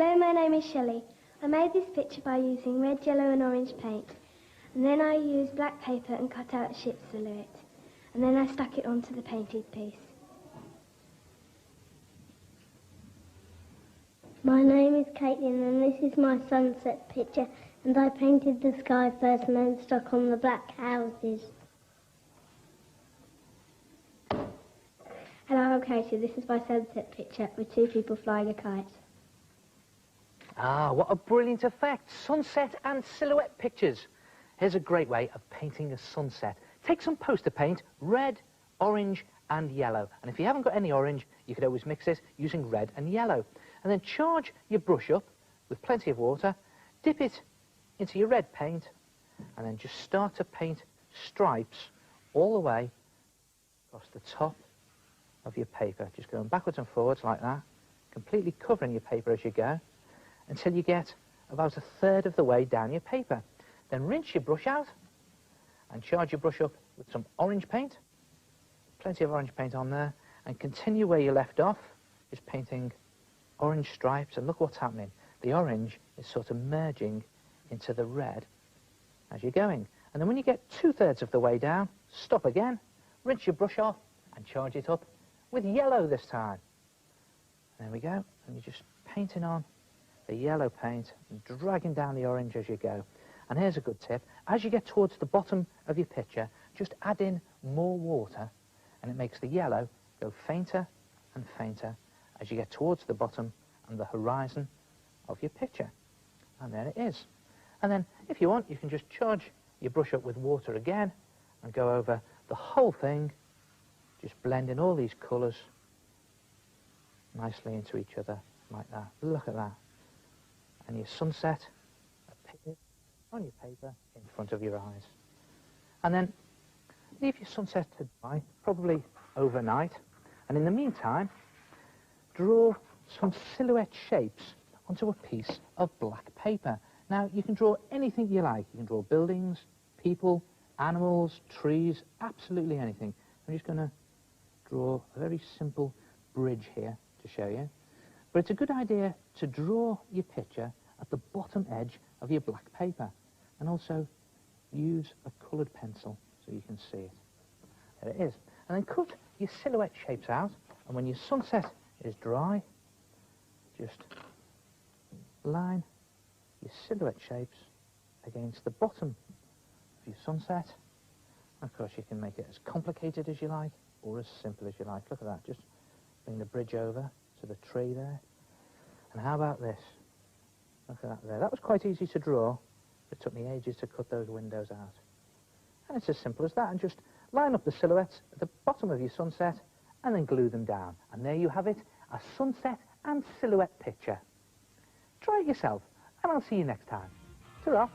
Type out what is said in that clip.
Hello, my name is Shelley. I made this picture by using red, yellow and orange paint. And then I used black paper and cut out a ship silhouette. And then I stuck it onto the painted piece. My name is Caitlin and this is my sunset picture, and I painted the sky first and then stuck on the black houses. Hello, I'm Katie. This is my sunset picture with two people flying a kite. Ah, what a brilliant effect. Sunset and silhouette pictures. Here's a great way of painting a sunset. Take some poster paint, red, orange and yellow. And if you haven't got any orange, you could always mix it using red and yellow. And then charge your brush up with plenty of water, dip it into your red paint, and then just start to paint stripes all the way across the top of your paper. Just going backwards and forwards like that, completely covering your paper as you go, until you get about a third of the way down your paper. Then rinse your brush out and charge your brush up with some orange paint, plenty of orange paint on there, and continue where you left off, just painting orange stripes, and look what's happening. The orange is sort of merging into the red as you're going. And then when you get 2/3 of the way down, stop again, rinse your brush off and charge it up with yellow this time. There we go, and you're just painting on the yellow paint and dragging down the orange as you go. And here's a good tip. As you get towards the bottom of your picture, just add in more water, and it makes the yellow go fainter and fainter as you get towards the bottom and the horizon of your picture. And there it is. And then, if you want, you can just charge your brush up with water again and go over the whole thing, just blending all these colours nicely into each other like that. Look at that. And your sunset appears on your paper in front of your eyes. And then leave your sunset to dry, probably overnight. And in the meantime, draw some silhouette shapes onto a piece of black paper. Now, you can draw anything you like. You can draw buildings, people, animals, trees, absolutely anything. I'm just going to draw a very simple bridge here to show you. But it's a good idea to draw your picture at the bottom edge of your black paper, and also use a coloured pencil so you can see it. There it is. And then cut your silhouette shapes out, and when your sunset is dry, just line your silhouette shapes against the bottom of your sunset. Of course, you can make it as complicated as you like, or as simple as you like. Look at that, just bring the bridge over to the tree there. And how about this? Look at that there. That was quite easy to draw. It took me ages to cut those windows out. And it's as simple as that. And just line up the silhouettes at the bottom of your sunset and then glue them down. And there you have it, a sunset and silhouette picture. Try it yourself, and I'll see you next time. Ta-ra.